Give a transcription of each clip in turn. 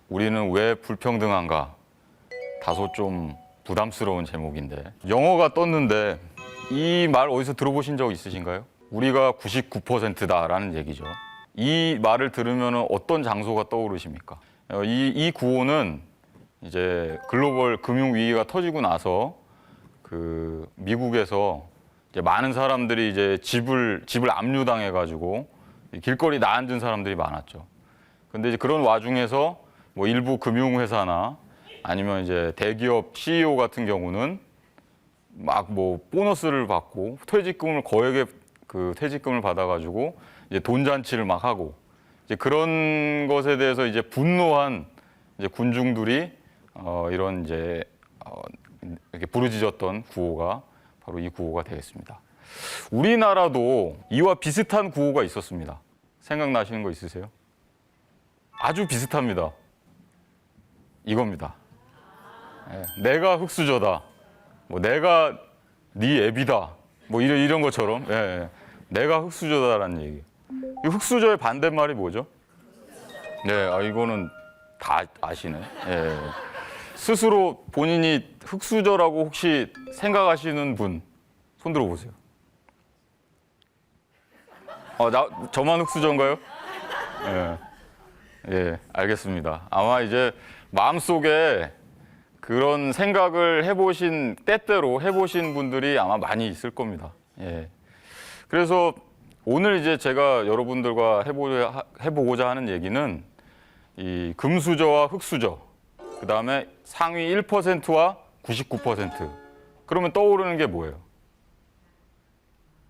우리는 왜 불평등한가? 다소 좀 부담스러운 제목인데 영어가 떴는데 이 말 어디서 들어보신 적 있으신가요? 우리가 99%다라는 얘기죠. 이 말을 들으면 어떤 장소가 떠오르십니까? 이 구호는 이제 글로벌 금융 위기가 터지고 나서 그 미국에서 이제 많은 사람들이 이제 집을 압류당해 가지고 길거리 나앉은 사람들이 많았죠. 근데 이제 그런 와중에서 뭐 일부 금융회사나 아니면 이제 대기업 CEO 같은 경우는 막 뭐 보너스를 받고 퇴직금을 거액의 그 퇴직금을 받아가지고 이제 돈 잔치를 막 하고 이제 그런 것에 대해서 이제 분노한 이제 군중들이 이런 이제 이렇게 부르짖었던 구호가 바로 이 구호가 되겠습니다. 우리나라도 이와 비슷한 구호가 있었습니다. 생각나시는 거 있으세요? 아주 비슷합니다. 이겁니다. 내가 흙수저다. 뭐 내가 네 애비다. 뭐 이런 것처럼 내가 흙수저다라는 얘기. 이 흙수저의 반대말이 뭐죠? 네, 이거는 다 아시네. 스스로 본인이 흙수저라고 혹시 생각하시는 분 손 들어보세요. 저만 흙수저인가요? 알겠습니다. 아마 이제 마음속에 그런 생각을 해보신, 때때로 해보신 분들이 아마 많이 있을 겁니다. 그래서 오늘 이제 제가 여러분들과 해보고자 하는 얘기는 이 금수저와 흙수저, 그 다음에 상위 1%와 99%. 그러면 떠오르는 게 뭐예요?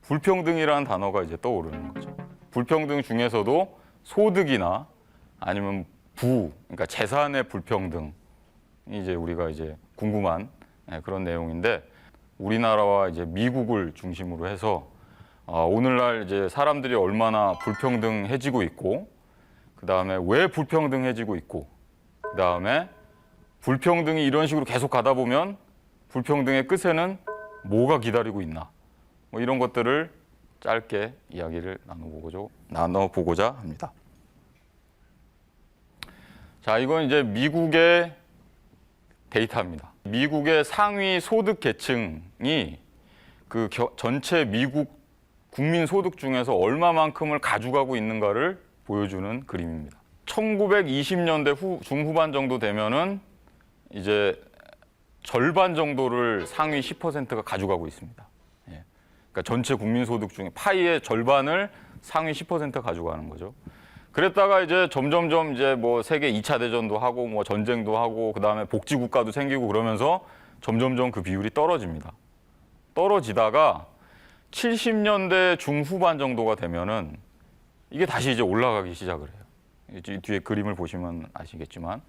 불평등이라는 단어가 이제 떠오르는 거죠. 불평등 중에서도 소득이나 아니면 그러니까 재산의 불평등이 이제 우리가 이제 궁금한 그런 내용인데 우리나라와 이제 미국을 중심으로 해서 오늘날 이제 사람들이 얼마나 불평등해지고 있고 그 다음에 왜 불평등해지고 있고 그 다음에 불평등이 이런 식으로 계속 가다 보면 불평등의 끝에는 뭐가 기다리고 있나 뭐 이런 것들을 짧게 이야기를 나눠보고자 합니다. 자, 이건 이제 미국의 데이터입니다. 미국의 상위 소득 계층이 그 전체 미국 국민 소득 중에서 얼마만큼을 가져가고 있는가를 보여주는 그림입니다. 1920년대 중후반 정도 되면은 이제 절반 정도를 상위 10%가 가져가고 있습니다. 그러니까 전체 국민 소득 중에 파이의 절반을 상위 10%가 가져가는 거죠. 그랬다가 이제 점점점 이제 뭐 세계 2차 대전도 하고 뭐 전쟁도 하고 그다음에 복지 국가도 생기고 그러면서 점점점 그 비율이 떨어집니다. 떨어지다가 70년대 중후반 정도가 되면은 이게 다시 이제 올라가기 시작을 해요. 뒤에 그림을 보시면 아시겠지만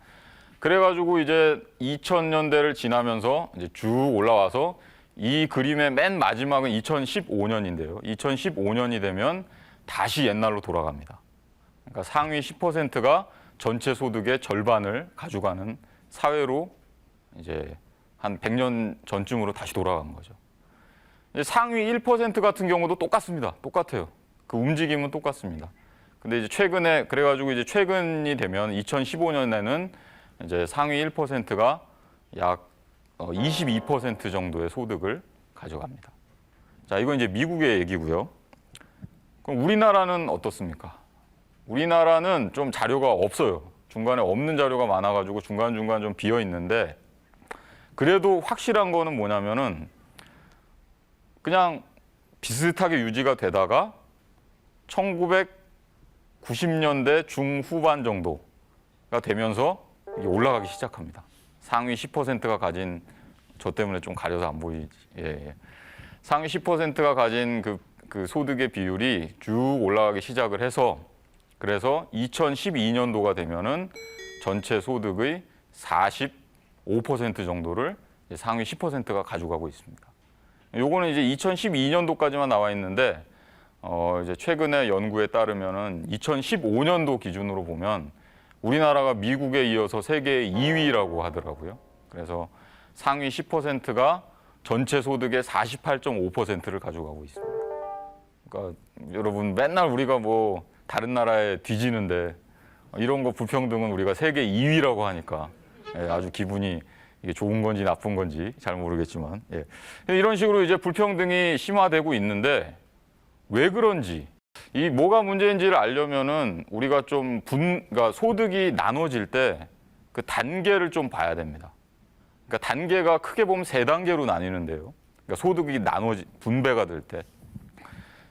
그래가지고 이제 2000년대를 지나면서 이제 쭉 올라와서 이 그림의 맨 마지막은 2015년인데요. 2015년이 되면 다시 옛날로 돌아갑니다. 그러니까 상위 10%가 전체 소득의 절반을 가져가는 사회로 이제 한 100년 전쯤으로 다시 돌아간 거죠. 이제 상위 1% 같은 경우도 똑같습니다. 똑같아요. 그 움직임은 똑같습니다. 근데 이제 최근에 그래가지고 이제 최근이 되면 2015년에는 이제 상위 1%가 약 22% 정도의 소득을 가져갑니다. 자, 이건 이제 미국의 얘기고요. 그럼 우리나라는 어떻습니까? 우리나라는 좀 자료가 없어요. 중간에 없는 자료가 많아가지고 중간중간 좀 비어 있는데 그래도 확실한 거는 뭐냐면은 그냥 비슷하게 유지가 되다가 1990년대 중후반 정도가 되면서 이게 올라가기 시작합니다. 상위 10%가 가진 저 때문에 좀 가려서 안 보이지. 상위 10%가 가진 그 소득의 비율이 쭉 올라가기 시작을 해서 그래서 2012년도가 되면은 전체 소득의 45% 정도를 상위 10%가 가져가고 있습니다. 요거는 이제 2012년도까지만 나와 있는데 이제 최근에 연구에 따르면은 2015년도 기준으로 보면 우리나라가 미국에 이어서 세계 2위라고 하더라고요. 그래서 상위 10%가 전체 소득의 48.5%를 가져가고 있습니다. 그러니까 여러분 맨날 우리가 뭐 다른 나라에 뒤지는데 이런 거 불평등은 우리가 세계 2위라고 하니까 아주 기분이 이게 좋은 건지 나쁜 건지 잘 모르겠지만 이런 식으로 이제 불평등이 심화되고 있는데 왜 그런지 이 뭐가 문제인지를 알려면은 우리가 좀 그러니까 소득이 나눠질 때 그 단계를 좀 봐야 됩니다. 그러니까 단계가 크게 보면 세 단계로 나뉘는데요. 그러니까 소득이 분배가 될 때.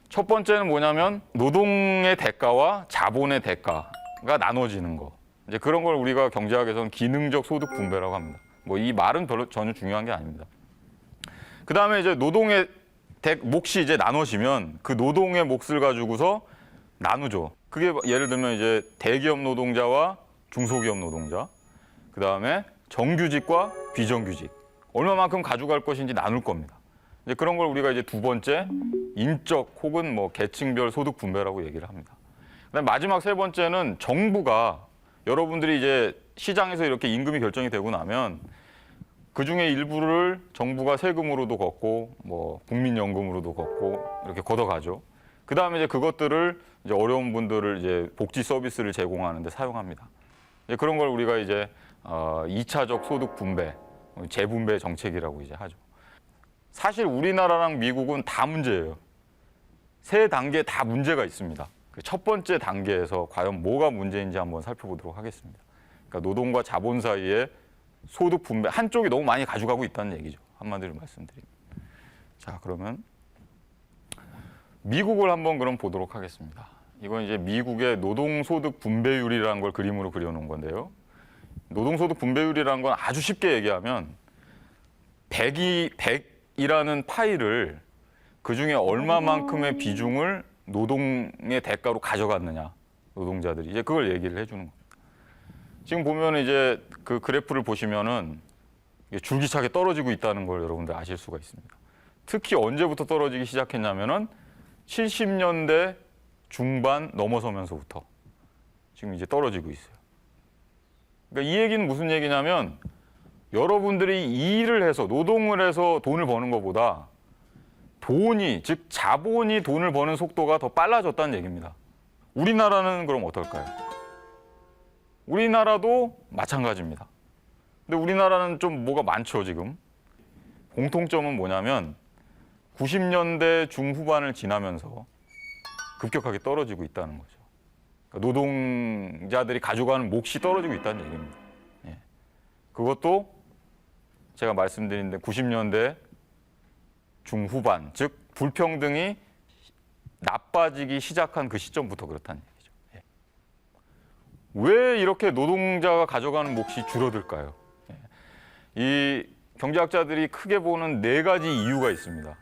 첫 번째는 뭐냐면 노동의 대가와 자본의 대가가 나눠지는 거. 이제 그런 걸 우리가 경제학에서는 기능적 소득 분배라고 합니다. 뭐 이 말은 별로 전혀 중요한 게 아닙니다. 그 다음에 이제 노동의 몫이 이제 나눠지면 그 노동의 몫을 가지고서 나누죠. 그게 예를 들면 이제 대기업 노동자와 중소기업 노동자, 그 다음에 정규직과 비정규직, 얼마만큼 가져갈 것인지 나눌 겁니다. 이제 그런 걸 우리가 이제 두 번째 인적 혹은 뭐 계층별 소득 분배라고 얘기를 합니다. 그다음 마지막 세 번째는 정부가 여러분들이 이제 시장에서 이렇게 임금이 결정이 되고 나면 그 중에 일부를 정부가 세금으로도 걷고 뭐 국민연금으로도 걷고 이렇게 걷어가죠. 그 다음에 이제 그것들을 이제 어려운 분들을 이제 복지 서비스를 제공하는데 사용합니다. 이제 그런 걸 우리가 이제 2차적 소득 분배, 재분배 정책이라고 이제 하죠. 사실 우리나라랑 미국은 다 문제예요. 세 단계 다 문제가 있습니다. 그 첫 번째 단계에서 과연 뭐가 문제인지 한번 살펴보도록 하겠습니다. 그러니까 노동과 자본 사이에 소득 분배, 한쪽이 너무 많이 가져가고 있다는 얘기죠. 한마디로 말씀드리면. 자, 그러면 미국을 한번 그럼 보도록 하겠습니다. 이건 이제 미국의 노동소득 분배율이라는 걸 그림으로 그려놓은 건데요. 노동소득 분배율이라는 건 아주 쉽게 얘기하면 100이라는 파일을 그중에 얼마만큼의 비중을 노동의 대가로 가져갔느냐, 노동자들이 이제 그걸 얘기를 해주는 겁니다. 지금 보면 이제 그 그래프를 보시면은 줄기차게 떨어지고 있다는 걸 여러분들 아실 수가 있습니다. 특히 언제부터 떨어지기 시작했냐면은 70년대 중반 넘어서면서부터 지금 이제 떨어지고 있어요. 그러니까 이 얘기는 무슨 얘기냐면 여러분들이 일을 해서 노동을 해서 돈을 버는 것보다 돈이, 즉 자본이 돈을 버는 속도가 더 빨라졌다는 얘기입니다. 우리나라는 그럼 어떨까요? 우리나라도 마찬가지입니다. 근데 우리나라는 좀 뭐가 많죠, 지금. 공통점은 뭐냐면 90년대 중후반을 지나면서 급격하게 떨어지고 있다는 거죠. 그러니까 노동자들이 가져가는 몫이 떨어지고 있다는 얘기입니다. 그것도 제가 말씀드린 데 90년대 중후반, 즉 불평등이 나빠지기 시작한 그 시점부터 그렇다는 얘기죠. 왜 이렇게 노동자가 가져가는 몫이 줄어들까요? 이 경제학자들이 크게 보는 네 가지 이유가 있습니다.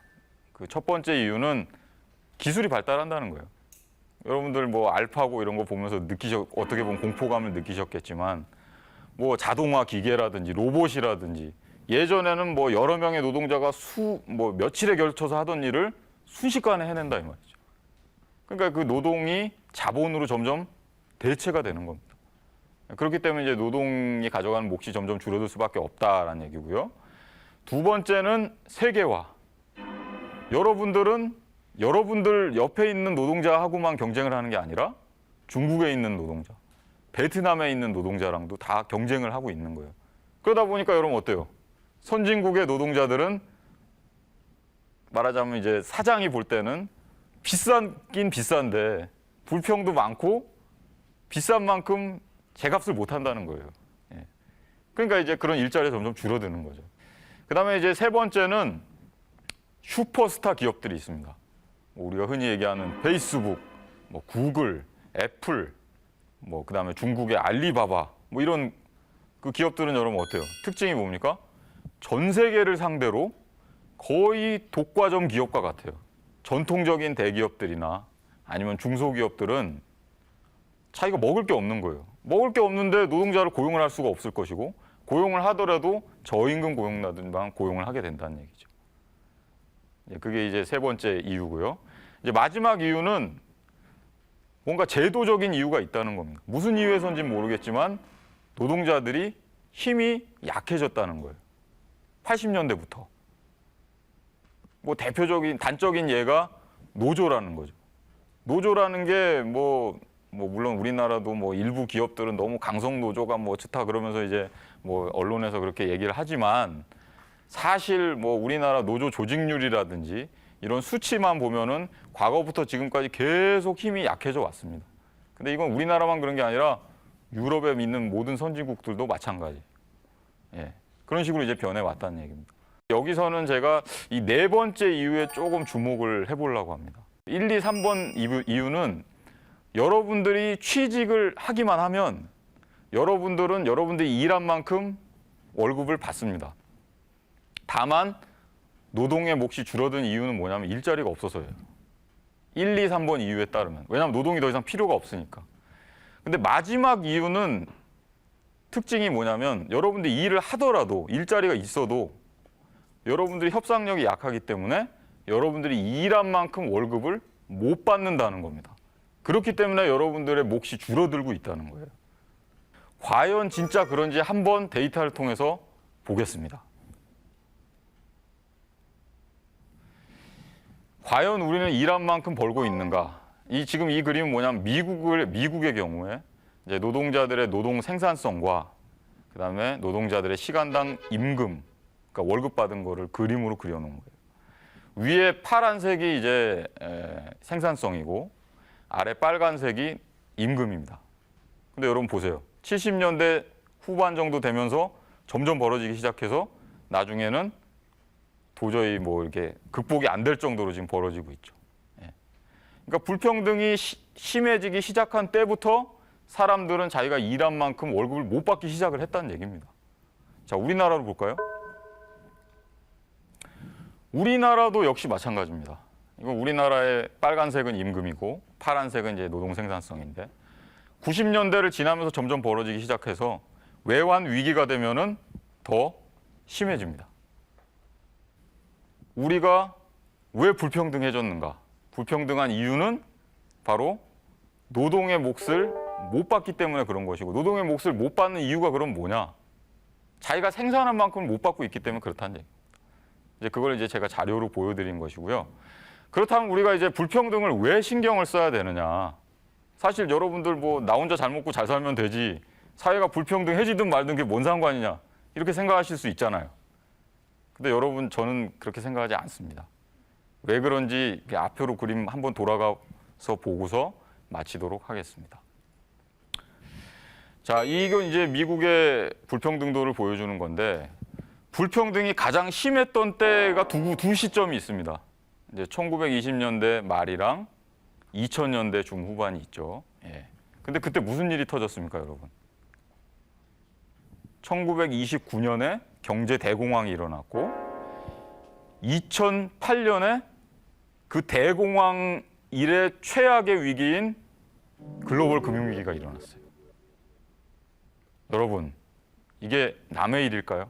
그 첫 번째 이유는 기술이 발달한다는 거예요. 여러분들 뭐 알파고 이런 거 보면서 어떻게 보면 공포감을 느끼셨겠지만 뭐 자동화 기계라든지 로봇이라든지 예전에는 뭐 여러 명의 노동자가 며칠에 걸쳐서 하던 일을 순식간에 해낸다 이 말이죠. 그러니까 그 노동이 자본으로 점점 대체가 되는 겁니다. 그렇기 때문에 이제 노동이 가져가는 몫이 점점 줄어들 수밖에 없다라는 얘기고요. 두 번째는 세계화. 여러분들 옆에 있는 노동자하고만 경쟁을 하는 게 아니라 중국에 있는 노동자, 베트남에 있는 노동자랑도 다 경쟁을 하고 있는 거예요. 그러다 보니까 여러분 어때요? 선진국의 노동자들은 말하자면 이제 사장이 볼 때는 비싸긴 비싼데 불평도 많고 비싼 만큼 제값을 못 한다는 거예요. 그러니까 이제 그런 일자리가 점점 줄어드는 거죠. 그다음에 이제 세 번째는 슈퍼스타 기업들이 있습니다. 우리가 흔히 얘기하는 페이스북, 뭐 구글, 애플, 뭐 그다음에 중국의 알리바바, 뭐 이런 그 기업들은 여러분 어때요? 특징이 뭡니까? 전 세계를 상대로 거의 독과점 기업과 같아요. 전통적인 대기업들이나 아니면 중소기업들은 자기가 먹을 게 없는 거예요. 먹을 게 없는데 노동자를 고용을 할 수가 없을 것이고 고용을 하더라도 저임금 고용이라든지 고용을 하게 된다는 얘기죠. 그게 이제 세 번째 이유고요. 이제 마지막 이유는 뭔가 제도적인 이유가 있다는 겁니다. 무슨 이유에서인지는 모르겠지만 노동자들이 힘이 약해졌다는 거예요. 80년대부터. 뭐 대표적인 단적인 예가 노조라는 거죠. 노조라는 게 뭐 뭐 물론 우리나라도 뭐 일부 기업들은 너무 강성 노조가 뭐 좋다 그러면서 이제 뭐 언론에서 그렇게 얘기를 하지만 사실 뭐 우리나라 노조 조직률이라든지 이런 수치만 보면은 과거부터 지금까지 계속 힘이 약해져 왔습니다. 근데 이건 우리나라만 그런 게 아니라 유럽에 있는 모든 선진국들도 마찬가지. 예. 그런 식으로 이제 변해 왔다는 얘기입니다. 여기서는 제가 이 네 번째 이유에 조금 주목을 해보려고 합니다. 1, 2, 3번 이유는 여러분들이 취직을 하기만 하면 여러분들은 여러분들이 일한 만큼 월급을 받습니다. 다만 노동의 몫이 줄어든 이유는 뭐냐면 일자리가 없어서예요. 1, 2, 3번 이유에 따르면. 왜냐하면 노동이 더 이상 필요가 없으니까. 근데 마지막 이유는 특징이 뭐냐면 여러분들이 일을 하더라도 일자리가 있어도 여러분들이 협상력이 약하기 때문에 여러분들이 일한 만큼 월급을 못 받는다는 겁니다. 그렇기 때문에 여러분들의 몫이 줄어들고 있다는 거예요. 과연 진짜 그런지 한번 데이터를 통해서 보겠습니다. 과연 우리는 일한 만큼 벌고 있는가? 지금 이 그림은 뭐냐면 미국의 경우에 이제 노동자들의 노동 생산성과 그다음에 노동자들의 시간당 임금, 그러니까 월급 받은 거를 그림으로 그려놓은 거예요. 위에 파란색이 이제 생산성이고 아래 빨간색이 임금입니다. 근데 여러분 보세요. 70년대 후반 정도 되면서 점점 벌어지기 시작해서 나중에는 도저히 뭐 이렇게 극복이 안 될 정도로 지금 벌어지고 있죠. 그러니까 불평등이 심해지기 시작한 때부터 사람들은 자기가 일한 만큼 월급을 못 받기 시작을 했다는 얘기입니다. 자, 우리나라로 볼까요? 우리나라도 역시 마찬가지입니다. 이거 우리나라의 빨간색은 임금이고 파란색은 이제 노동 생산성인데 90년대를 지나면서 점점 벌어지기 시작해서 외환 위기가 되면은 더 심해집니다. 우리가 왜 불평등해졌는가? 불평등한 이유는 바로 노동의 몫을 못 받기 때문에 그런 것이고 노동의 몫을 못 받는 이유가 그럼 뭐냐? 자기가 생산한 만큼 못 받고 있기 때문에 그렇다는 얘기입니다. 이제 그걸 이제 제가 자료로 보여드린 것이고요. 그렇다면 우리가 이제 불평등을 왜 신경을 써야 되느냐? 사실 여러분들 뭐 나 혼자 잘 먹고 잘 살면 되지 사회가 불평등해지든 말든 그게 뭔 상관이냐 이렇게 생각하실 수 있잖아요. 근데 여러분 저는 그렇게 생각하지 않습니다. 왜 그런지 앞으로 그림 한번 돌아가서 보고서 마치도록 하겠습니다. 자, 이건 이제 미국의 불평등도를 보여주는 건데 불평등이 가장 심했던 때가 두 시점이 있습니다. 이제 1920년대 말이랑 2000년대 중후반이 있죠. 예. 근데 그때 무슨 일이 터졌습니까, 여러분? 1929년에 경제 대공황이 일어났고 2008년에 그 대공황 이래 최악의 위기인 글로벌 금융위기가 일어났어요. 여러분, 이게 남의 일일까요?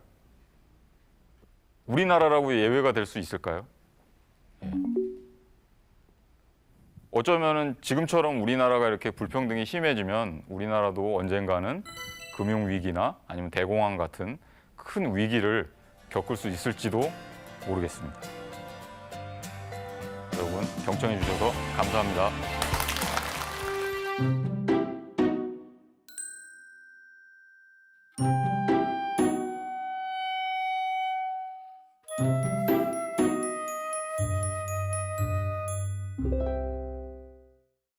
우리나라라고 예외가 될 수 있을까요? 예. 어쩌면은 지금처럼 우리나라가 이렇게 불평등이 심해지면 우리나라도 언젠가는 금융위기나 아니면 대공황 같은 큰 위기를 겪을 수 있을지도 모르겠습니다. 여러분, 경청해 주셔서 감사합니다.